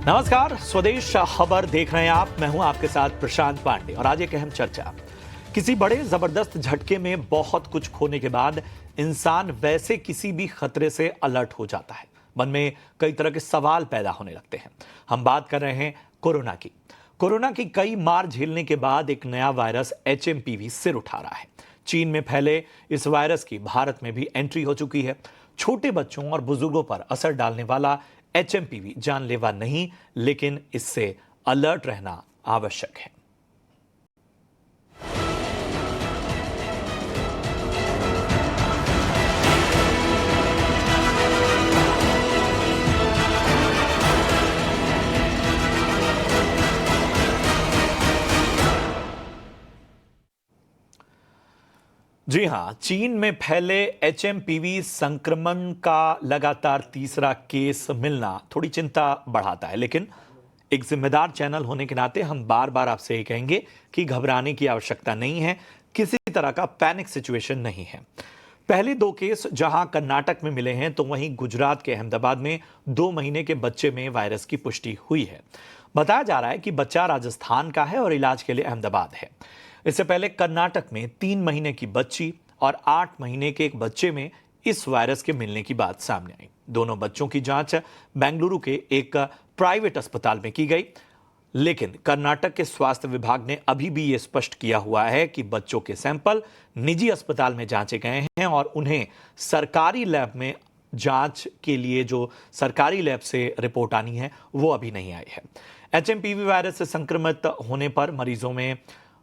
नमस्कार, स्वदेश खबर देख रहे हैं आप। मैं हूं आपके साथ प्रशांत पांडे और आज एक अहम चर्चा। किसी बड़े जबरदस्त झटके में बहुत कुछ खोने के बाद इंसान वैसे किसी भी खतरे से अलर्ट हो जाता है। मन में कई तरह के सवाल पैदा होने लगते हैं। हम बात कर रहे हैं कोरोना की। कोरोना की कई मार झेलने के बाद एक नया वायरस HMPV सिर उठा रहा है। चीन में फैले इस वायरस की भारत में भी एंट्री हो चुकी है। छोटे बच्चों और बुजुर्गों पर असर डालने वाला HMPV जानलेवा नहीं, लेकिन इससे अलर्ट रहना आवश्यक है। जी हां, चीन में फैले HMPV संक्रमण का लगातार तीसरा केस मिलना थोड़ी चिंता बढ़ाता है, लेकिन एक जिम्मेदार चैनल होने के नाते हम बार बार आपसे ये कहेंगे कि घबराने की आवश्यकता नहीं है। किसी तरह का पैनिक सिचुएशन नहीं है। पहले 2 केस जहां कर्नाटक में मिले हैं, तो वहीं गुजरात के अहमदाबाद में 2 महीने के बच्चे में वायरस की पुष्टि हुई है। बताया जा रहा है कि बच्चा राजस्थान का है और इलाज के लिए अहमदाबाद है। इससे पहले कर्नाटक में 3 महीने की बच्ची और 8 महीने के एक बच्चे में इस वायरस के मिलने की बात सामने आई। दोनों बच्चों की जांच बेंगलुरु के एक प्राइवेट अस्पताल में की गई, लेकिन कर्नाटक के स्वास्थ्य विभाग ने अभी भी यह स्पष्ट किया हुआ है कि बच्चों के सैंपल निजी अस्पताल में जांचे गए हैं और उन्हें सरकारी लैब में जांच के लिए जो सरकारी लैब से रिपोर्ट आनी है वो अभी नहीं आई है। HMPV वायरस से संक्रमित होने पर मरीजों में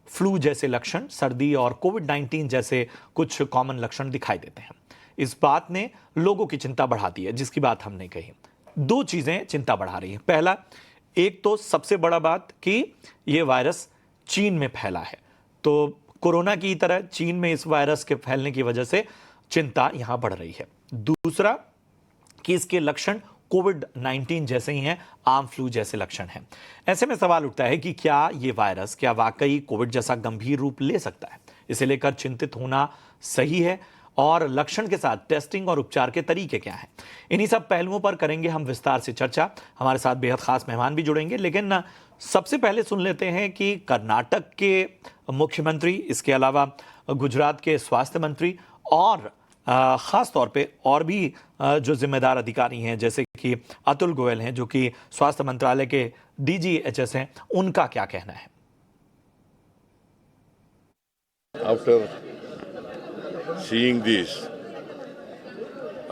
फ्लू जैसे लक्षण, सर्दी और कोविड-19 जैसे कुछ कॉमन लक्षण दिखाई देते हैं। इस बात ने लोगों की चिंता बढ़ा दी है, जिसकी बात हमने कही। 2 चीजें चिंता बढ़ा रही हैं। पहला, एक तो सबसे बड़ा बात कि यह वायरस चीन में फैला है, तो कोरोना की तरह चीन में इस वायरस के फैलने की वजह से चिंता यहां बढ़ रही है। दूसरा कि इसके लक्षण कोविड-19 जैसे ही हैं, आम फ्लू जैसे लक्षण हैं। ऐसे में सवाल उठता है कि क्या वाकई कोविड जैसा गंभीर रूप ले सकता है। इसे लेकर चिंतित होना सही है। और लक्षण के साथ टेस्टिंग और उपचार के तरीके क्या हैं, इन्हीं सब पहलुओं पर करेंगे हम विस्तार से चर्चा। हमारे साथ बेहद खास मेहमान भी जुड़ेंगे, लेकिन सबसे पहले सुन लेते हैं कि कर्नाटक के मुख्यमंत्री, इसके अलावा गुजरात के स्वास्थ्य मंत्री और खास तौर पे और भी जो जिम्मेदार अधिकारी हैं, जैसे कि अतुल गोयल हैं, जो कि स्वास्थ्य मंत्रालय के DGHS हैं, उनका क्या कहना है। After seeing this,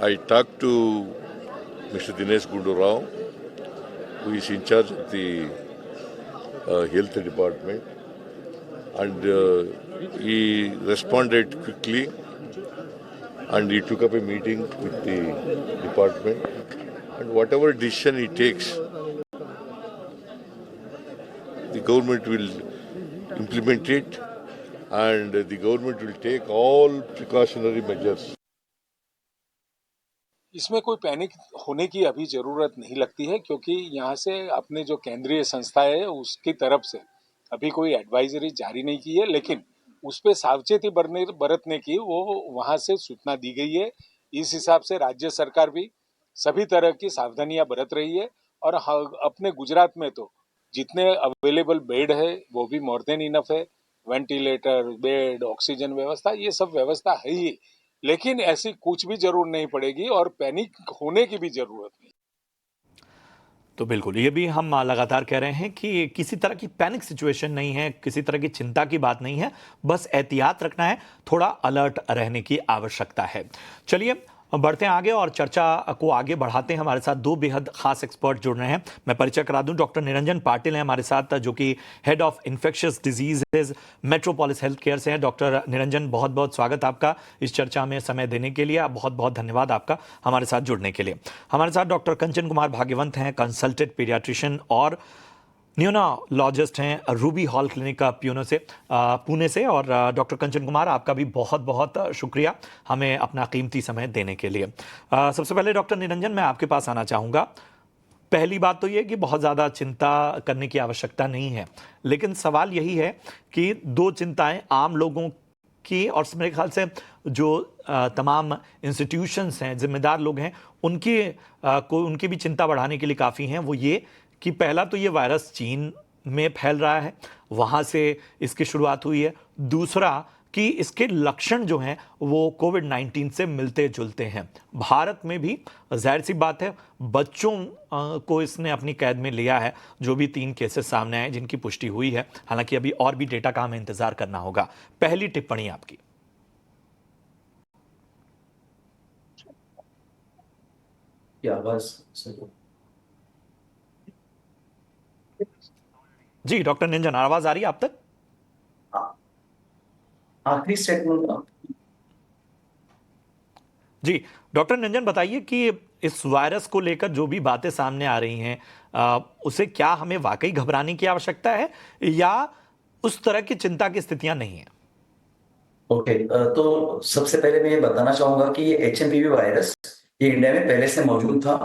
I talked to Mr. Dinesh Gundu Rao, who is in charge of the health department, and he responded quickly, and he took up a meeting with the department, and whatever decision he takes, the government will implement it, and the government will take all precautionary measures. इसमें कोई panic होने की अभी जरूरत नहीं लगती है, क्योंकि यहाँ से अपने जो केंद्रीय संस्था है उसकी तरफ से अभी कोई एडवाइजरी जारी नहीं की है, लेकिन उस पर सावचेती बरतने की वो वहां से सूचना दी गई है। इस हिसाब से राज्य सरकार भी सभी तरह की सावधानियां बरत रही है। और अपने गुजरात में तो जितने अवेलेबल बेड है वो भी मोर देन इनफ है। वेंटिलेटर, बेड, ऑक्सीजन व्यवस्था, ये सब व्यवस्था है ही, लेकिन ऐसी कुछ भी जरूरत नहीं पड़ेगी और पैनिक होने की भी जरूरत नहीं। तो बिल्कुल, ये भी हम लगातार कह रहे हैं कि किसी तरह की पैनिक सिचुएशन नहीं है, किसी तरह की चिंता की बात नहीं है, बस एहतियात रखना है, थोड़ा अलर्ट रहने की आवश्यकता है। चलिए बढ़ते हैं आगे और चर्चा को आगे बढ़ाते हैं। हमारे साथ 2 बेहद खास एक्सपर्ट जुड़ रहे हैं। मैं परिचय करा दूं, डॉक्टर निरंजन पाटिल हैं हमारे साथ, जो कि head of infectious diseases metropolis health care से हैं। डॉक्टर निरंजन, बहुत बहुत स्वागत आपका इस चर्चा में समय देने के लिए। बहुत बहुत धन्यवाद आपका हमारे साथ जुड़ने के लिए। हमारे साथ डॉक्टर कंचन कुमार भाग्यवंत हैं, कंसल्टेंट पीडियाट्रिशियन और न्यूरोलॉजिस्ट हैं, रूबी हॉल क्लिनिक का पुणे से। और डॉक्टर कंचन कुमार, आपका भी बहुत बहुत शुक्रिया हमें अपना कीमती समय देने के लिए। सबसे पहले डॉक्टर निरंजन, मैं आपके पास आना चाहूँगा। पहली बात तो ये कि बहुत ज़्यादा चिंता करने की आवश्यकता नहीं है, लेकिन सवाल यही है कि 2 चिंताएं आम लोगों की और मेरे ख्याल से जो तमाम इंस्टीट्यूशंस हैं, जिम्मेदार लोग हैं, उनकी भी चिंता बढ़ाने के लिए काफ़ी हैं। वो ये कि पहला तो ये वायरस चीन में फैल रहा है, वहाँ से इसकी शुरुआत हुई है। दूसरा कि इसके लक्षण जो हैं वो कोविड-19 से मिलते जुलते हैं। भारत में भी जाहिर सी बात है बच्चों को इसने अपनी कैद में लिया है, जो भी 3 केसेस सामने आए जिनकी पुष्टि हुई है। हालांकि अभी और भी डेटा का हमें इंतजार करना होगा। पहली टिप्पणी आपकी। क्या आवाज सही? जी डॉक्टर निंजन, आवाज आ रही है आप तक? आखिरी स्टेटमेंट। जी डॉक्टर निंजन, बताइए कि इस वायरस को लेकर जो भी बातें सामने आ रही हैं, उसे क्या हमें वाकई घबराने की आवश्यकता है या उस तरह की चिंता की स्थितियां नहीं है? ओके, तो सबसे पहले मैं ये बताना चाहूंगा कि ये एचएमपीवी वायरस ये इंडिया में पहले से मौजूद था।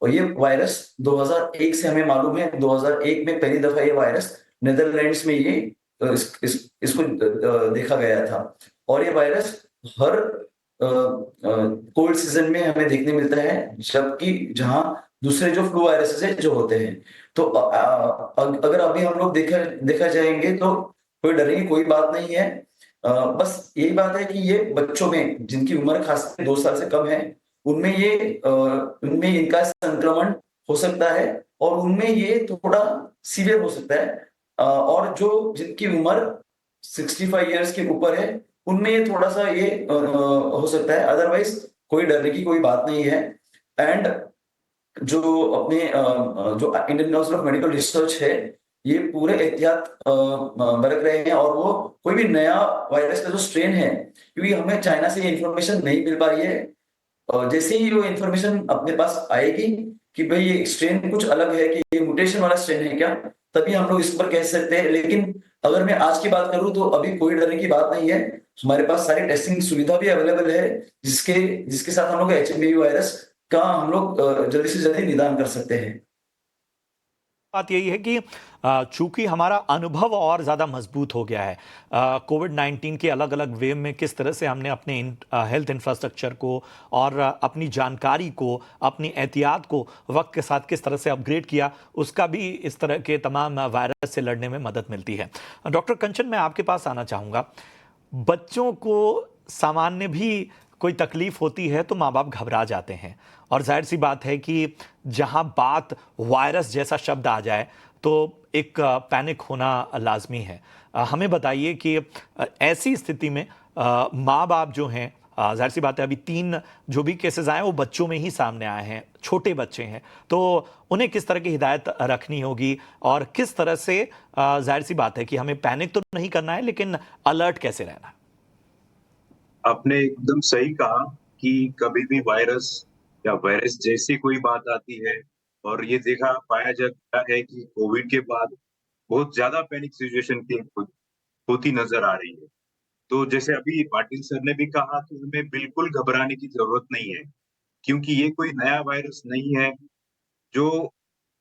और ये वायरस 2001 से हमें मालूम है, 2001 में पहली दफा ये वायरस नेदरलैंड्स में ये इसको देखा गया था। और ये वायरस हर कोल्ड सीजन में हमें देखने मिलता है, जबकि जहां दूसरे जो फ्लू वायरसेस है जो होते हैं। तो अगर अभी हम लोग देखा जाएंगे तो कोई डरने की कोई बात नहीं है। बस यही बात है कि ये बच्चों में जिनकी उम्र खासकर 2 साल से कम है, उनमें इनका संक्रमण हो सकता है और उनमें ये थोड़ा सीवियर हो सकता है। और जो जिनकी उम्र 65 इयर्स के ऊपर है, उनमें ये थोड़ा सा ये हो सकता है। अदरवाइज कोई डरने की कोई बात नहीं है। एंड जो अपने जो Indian council of medical research है, ये पूरे एहतियात बरत रहे हैं। और वो कोई भी नया वायरस का जो स्ट्रेन है, क्योंकि हमें चाइना से ये इंफॉर्मेशन नहीं मिल पा रही है, जैसे ही वो इंफॉर्मेशन अपने पास आएगी कि भाई ये स्ट्रेन कुछ अलग है, कि ये म्यूटेशन वाला स्ट्रेन है क्या, तभी हम लोग इस पर कह सकते हैं। लेकिन अगर मैं आज की बात करूं तो अभी कोई डरने की बात नहीं है। हमारे पास सारी टेस्टिंग सुविधा भी अवेलेबल है, जिसके जिसके साथ हम लोग एचएमपीवी वायरस का हम लोग जल्दी से जल्दी निदान कर सकते हैं। बात यही है कि चूंकि हमारा अनुभव और ज़्यादा मजबूत हो गया है कोविड-19 के अलग अलग वेव में, किस तरह से हमने अपने हेल्थ इंफ्रास्ट्रक्चर को और अपनी जानकारी को, अपनी एहतियात को वक्त के साथ किस तरह से अपग्रेड किया, उसका भी इस तरह के तमाम वायरस से लड़ने में मदद मिलती है। डॉक्टर कंचन, मैं आपके पास आना चाहूँगा। बच्चों को सामान्य भी कोई तकलीफ होती है तो माँ बाप घबरा जाते हैं, और जाहिर सी बात है कि जहां बात वायरस जैसा शब्द आ जाए तो एक पैनिक होना लाजमी है। हमें बताइए कि ऐसी स्थिति में माँ बाप जो हैं, जाहिर सी बात है अभी 3 जो भी केसेस आए वो बच्चों में ही सामने आए हैं, छोटे बच्चे हैं, तो उन्हें किस तरह की हिदायत रखनी होगी और किस तरह से, जाहिर सी बात है कि हमें पैनिक तो नहीं करना है लेकिन अलर्ट कैसे रहना है? आपने एकदम सही कहा कि कभी भी वायरस या वायरस जैसी कोई बात आती है, और ये देखा पाया जाता है कि कोविड के बाद बहुत ज्यादा पैनिक सिचुएशन की होती नजर आ रही है। तो जैसे अभी पाटिल सर ने भी कहा कि हमें बिल्कुल घबराने की जरूरत नहीं है, क्योंकि ये कोई नया वायरस नहीं है। जो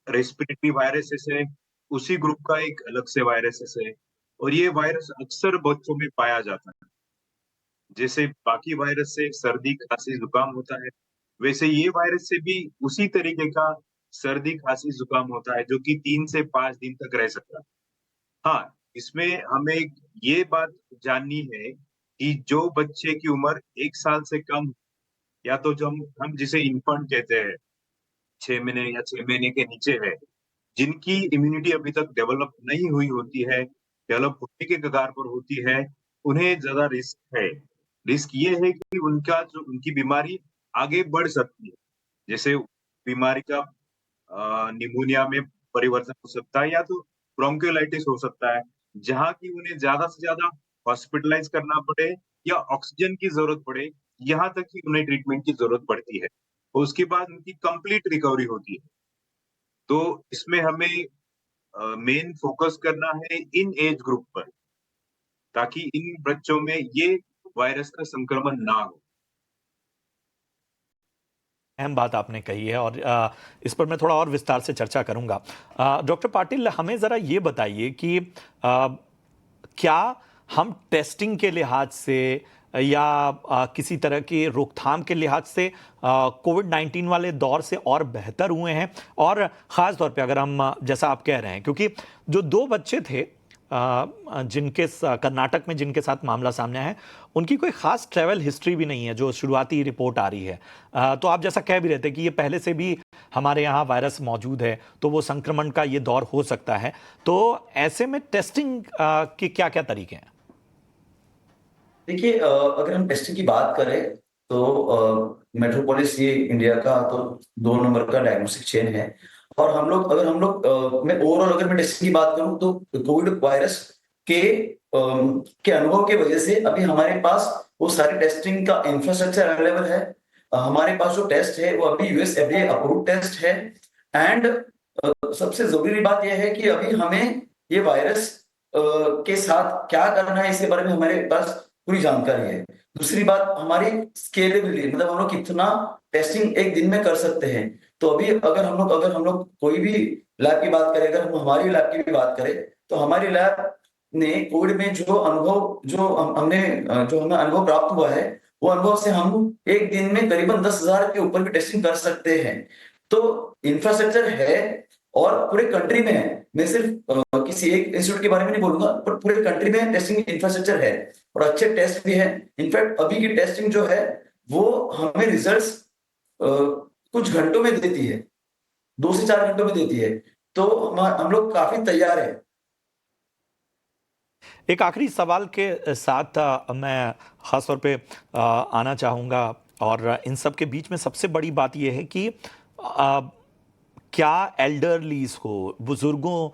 रेस्पिरेटरी वायरसेस है, उसी ग्रुप का एक अलग से वायरसेस है, और ये वायरस अक्सर बच्चों में पाया जाता है। जैसे बाकी वायरस से सर्दी खांसी जुकाम होता है, वैसे ये वायरस से भी उसी तरीके का सर्दी खांसी जुकाम होता है, जो कि 3 से 5 दिन तक रह सकता है। हाँ, इसमें हमें ये बात जाननी है कि जो बच्चे की उम्र 1 साल से कम, या तो जो हम जिसे इन्फेंट कहते हैं, 6 महीने या 6 महीने के नीचे है, जिनकी इम्यूनिटी अभी तक डेवलप नहीं हुई होती है, डेवलप होने के कगार पर होती है, उन्हें ज़्यादा रिस्क है। रिस्क ये है कि उनकी बीमारी आगे बढ़ सकती है। जैसे बीमारी का निमोनिया में परिवर्तन हो सकता है, या तो ब्रोंकियोलाइटिस हो सकता है, जहाँ की उन्हें ज़्यादा से ज़्यादा हॉस्पिटलाइज़ करना पड़े या ऑक्सीजन की ज़रूरत पड़े, यहाँ तक कि उन्हें ट्रीटमेंट की ज़रूरत पड़ती है। और उसके बाद उनकी कंप्लीट रिकवरी होती है। तो इसमें हमें मेन फोकस करना है इन एज ग्रुप पर, ताकि इन बच्चों में ये वायरस का संक्रमण ना हो। अहम बात आपने कही है और इस पर मैं थोड़ा और विस्तार से चर्चा करूंगा। डॉक्टर पाटिल, हमें ज़रा ये बताइए कि क्या हम टेस्टिंग के लिहाज से या किसी तरह की रोकथाम के लिहाज से कोविड-19 वाले दौर से और बेहतर हुए हैं? और ख़ास तौर पे अगर हम जैसा आप कह रहे हैं, क्योंकि जो 2 बच्चे थे जिनके कर्नाटक में जिनके साथ मामला सामने आया है, उनकी कोई खास ट्रैवल हिस्ट्री भी नहीं है जो शुरुआती रिपोर्ट आ रही है। तो आप जैसा कह भी रहे थे कि ये पहले से भी हमारे यहाँ वायरस मौजूद है, तो वो संक्रमण का ये दौर हो सकता है। तो ऐसे में टेस्टिंग के क्या-क्या तरीके हैं? देखिए, अगर हम टेस्टिंग की बात करें तो मेट्रोपोलिस ये इंडिया का तो 2 नंबर का डायग्नोस्टिक चेन है। और हम लोग मैं ओवरऑल अगर मैं टेस्टिंग की बात करूं तो कोविड वायरस के अनुभव की वजह से अभी हमारे पास वो सारे टेस्टिंग का इंफ्रास्ट्रक्चर अवेलेबल है। हमारे पास जो टेस्ट है वो अभी यूएस एफडीए अप्रूव्ड टेस्ट है। एंड सबसे जरूरी बात यह है कि अभी हमें ये वायरस के साथ क्या करना है इसके बारे में हमारे पास पूरी जानकारी है। दूसरी बात, हमारी स्केलेबिलिटी, मतलब हम लोग कितना टेस्टिंग एक दिन में कर सकते हैं। तो अभी अगर हम लोग कोई भी लैब की बात करें, अगर हम हमारी लैब की भी बात करें तो हमारी लैब ने कोविड में जो हमें अनुभव प्राप्त हुआ है, वो अनुभव से हम एक दिन में करीबन 10,000 के ऊपर की टेस्टिंग कर सकते हैं। तो इंफ्रास्ट्रक्चर है और पूरे कंट्री में है। मैं सिर्फ किसी एक इंस्टीट्यूट के बारे में नहीं बोलूंगा, पर पूरे कंट्री में टेस्टिंग इंफ्रास्ट्रक्चर है और अच्छे टेस्ट भी है। इनफैक्ट अभी की टेस्टिंग जो है वो हमें रिजल्ट्स कुछ घंटों में देती है, 2 से 4 घंटों में देती है। तो हम लोग काफी तैयार है। एक आखिरी सवाल के साथ मैं ख़ास तौर पे आना चाहूँगा, और इन सब के बीच में सबसे बड़ी बात यह है कि क्या एल्डरलीज को, बुजुर्गों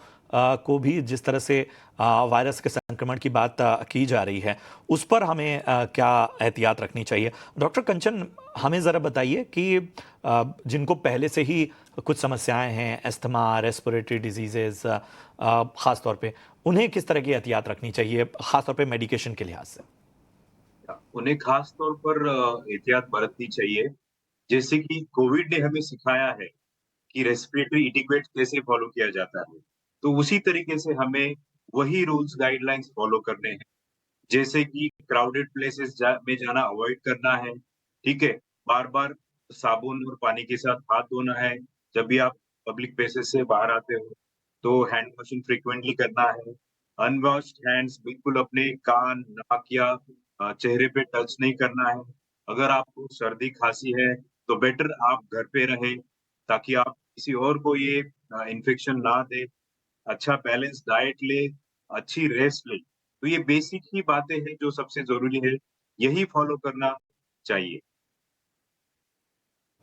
को भी जिस तरह से वायरस के संक्रमण की बात की जा रही है, उस पर हमें क्या एहतियात रखनी चाहिए? डॉक्टर कंचन, हमें ज़रा बताइए कि जिनको पहले से ही कुछ समस्याएं हैं, अस्थमा, रेस्पिरेटरी डिजीजेज ख़ास तौर पे, उन्हें किस तरह की एहतियात रखनी चाहिए, ख़ास तौर पे मेडिकेशन के लिहाज से? उन्हें खास तौर पर एहतियात बरतनी चाहिए। जैसे कि कोविड ने हमें सिखाया है कि रेस्पिरेटरी इटिक्वेट कैसे फॉलो किया जाता है, तो उसी तरीके से हमें वही रूल्स गाइडलाइंस फॉलो करने हैं। जैसे कि क्राउडेड प्लेसेस में जाना अवॉइड करना है, ठीक है? बार-बार साबुन और पानी के साथ हाथ धोना है। जब भी आप पब्लिक प्लेसेस से बाहर आते हो, तो हैंड वॉशिंग फ्रीक्वेंटली करना है। अनवॉश्ड हैंड्स बिल्कुल अपने कान, नाक या चेहरे पे टच नहीं करना है। अगर आपको सर्दी, खांसी है, तो बेटर आप घर पे रहें, ताकि आप किसी और को ये इन्फेक्शन ना दें। अच्छा बैलेंस डाइट ले, अच्छी रेस्ट ले। तो ये बेसिक ही बातें हैं जो सबसे ज़रूरी है, यही फॉलो करना चाहिए।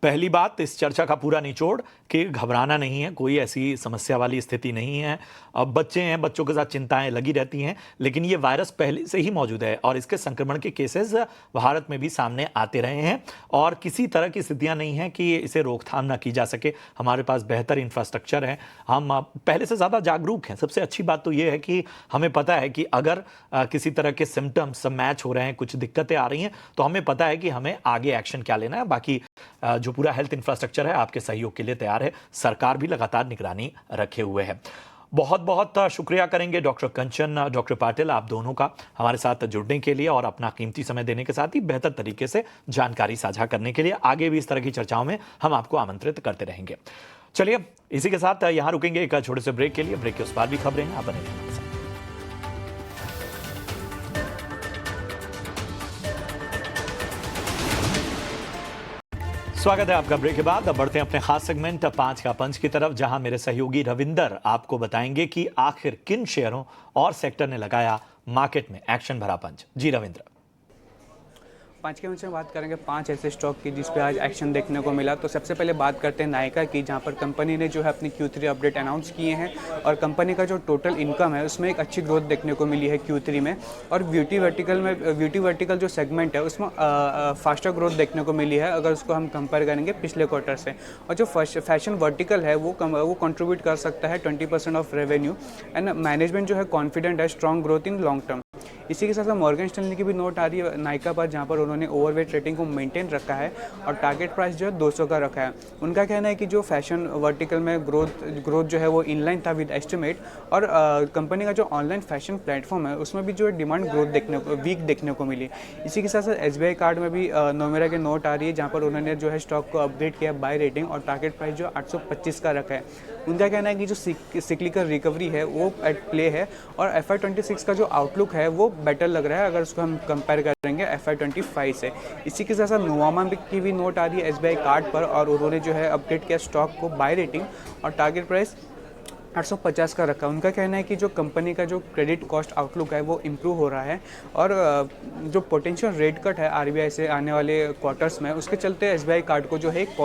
पहली बात, इस चर्चा का पूरा निचोड़ कि घबराना नहीं है, कोई ऐसी समस्या वाली स्थिति नहीं है। अब बच्चे हैं, बच्चों के साथ चिंताएं लगी रहती हैं, लेकिन ये वायरस पहले से ही मौजूद है और इसके संक्रमण के केसेस भारत में भी सामने आते रहे हैं और किसी तरह की स्थितियां नहीं हैं कि इसे रोकथाम ना की जा सके। हमारे पास बेहतर इंफ्रास्ट्रक्चर है, हम पहले से ज़्यादा जागरूक हैं। सबसे अच्छी बात तो ये है कि हमें पता है कि अगर किसी तरह के सिम्टम्स मैच हो रहे हैं, कुछ दिक्कतें आ रही हैं, तो हमें पता है कि हमें आगे एक्शन क्या लेना है। बाकी जो पूरा हेल्थ इंफ्रास्ट्रक्चर है आपके सहयोग के लिए तैयार है, सरकार भी लगातार निगरानी रखे हुए है। बहुत बहुत शुक्रिया करेंगे डॉक्टर कंचन, डॉक्टर पाटिल, आप दोनों का हमारे साथ जुड़ने के लिए और अपना कीमती समय देने के साथ ही बेहतर तरीके से जानकारी साझा करने के लिए। आगे भी इस तरह की चर्चाओं में हम आपको आमंत्रित करते रहेंगे। चलिए, इसी के साथ यहां रुकेंगे एक छोटे से ब्रेक के लिए। ब्रेक के उस पार भी खबरें हैं, आप बने रहिए। स्वागत है आपका ब्रेक के बाद। अब बढ़ते हैं अपने खास सेगमेंट 5 का पंच की तरफ, जहां मेरे सहयोगी रविंदर आपको बताएंगे कि आखिर किन शेयरों और सेक्टर ने लगाया मार्केट में एक्शन भरा पंच। जी रविंद्र। 5 के में बात करेंगे 5 ऐसे स्टॉक की जिस पे आज एक्शन देखने को मिला। तो सबसे पहले बात करते हैं नायका की, जहां पर कंपनी ने जो है अपनी Q3 अपडेट अनाउंस किए हैं और कंपनी का जो टोटल इनकम है उसमें एक अच्छी ग्रोथ देखने को मिली है Q3 में। और ब्यूटी वर्टिकल जो सेगमेंट है उसमें फास्टर ग्रोथ देखने को मिली है अगर उसको हम कंपेयर करेंगे पिछले क्वार्टर से। और जो फैशन वर्टिकल है वो कंट्रीब्यूट कर सकता है 20% ऑफ रेवेन्यू। एंड मैनेजमेंट जो है कॉन्फिडेंट है strong growth in long term. इसी के साथ साथ मॉर्गन स्टैनली की भी नोट आ रही है नाइका पर, जहाँ पर उन्होंने ओवरवेट रेटिंग को मेंटेन रखा है और टारगेट प्राइस जो है 200 का रखा है। उनका कहना है कि जो फैशन वर्टिकल में ग्रोथ जो है वो इनलाइन था विद एस्टिमेट, और कंपनी का जो ऑनलाइन फैशन प्लेटफॉर्म है उसमें भी जो है डिमांड ग्रोथ वीक देखने को मिली। इसी के साथ साथ SBI कार्ड में भी नोमेरा की नोट आ रही है, जहाँ पर उन्होंने जो है स्टॉक को अपग्रेड किया बाय रेटिंग और टारगेट प्राइस जो 825 का रखा है। उनका कहना है कि जो सिक्लिकल रिकवरी है वो एट प्ले है और FY26 का जो आउटलुक है वो बेटर लग रहा है अगर उसको हम कंपेयर करेंगे FY25 से। इसी के साथ साथ नोवामा की भी नोट आ रही है SBI कार्ड पर, और उन्होंने जो है अपडेट किया स्टॉक को बाय रेटिंग और टारगेट प्राइस 850 का रखा। उनका कहना है कि जो कंपनी का जो क्रेडिट कॉस्ट आउटलुक है वो इम्प्रूव हो रहा है और जो पोटेंशियल रेट कट है RBI से आने वाले क्वार्टर्स में, उसके चलते SBI कार्ड को जो है एक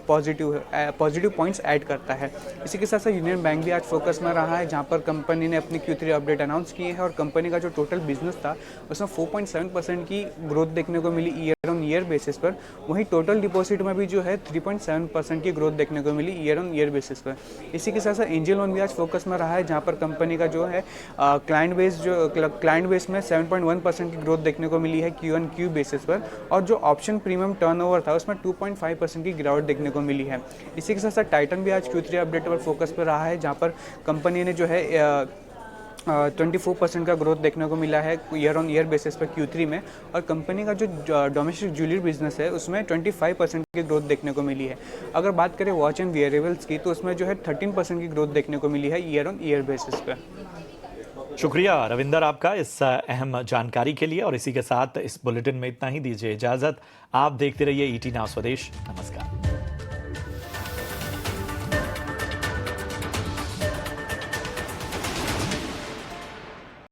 पॉजिटिव पॉइंट्स ऐड करता है। इसी के साथ साथ यूनियन बैंक भी आज फोकस में रहा है, जहाँ पर कंपनी ने अपनी Q3 अपडेट अनाउंस किए हैं और कंपनी का जो टोटल बिजनेस था उसमें 4.7% की ग्रोथ देखने को मिली ईयर ऑन ईयर बेसिस पर। वहीं टोटल डिपॉजिट में भी जो है 3.7% की ग्रोथ देखने को मिली ईयर ऑन ईयर बेसिस पर। इसी के साथ साथ एंजल लोन भी आज फोकस में रहा है, जहां पर कंपनी का जो है क्लाइंट बेस में 7.1% की ग्रोथ देखने को मिली है Q1Q बेसिस पर, और जो ऑप्शन प्रीमियम टर्नओवर था उसमें 2.5% की गिरावट देखने को मिली है। इसी के साथ साथ टाइटन भी आज Q3 अपडेट पर फोकस पर रहा है, जहां पर कंपनी ने जो है 24% का ग्रोथ देखने को मिला है ईयर ऑन ईयर बेसिस पर Q3 में, और कंपनी का जो डोमेस्टिक ज्वेलरी बिजनेस है उसमें 25% की ग्रोथ देखने को मिली है। अगर बात करें वॉच एंड वियरेबल्स की तो उसमें जो है 13% की ग्रोथ देखने को मिली है ईयर ऑन ईयर बेसिस पर। शुक्रिया रविंदर आपका इस अहम जानकारी के लिए, और इसी के साथ इस बुलेटिन में इतना ही। दीजिए इजाजत, आप देखते रहिए ET नाउ स्वदेश। नमस्कार।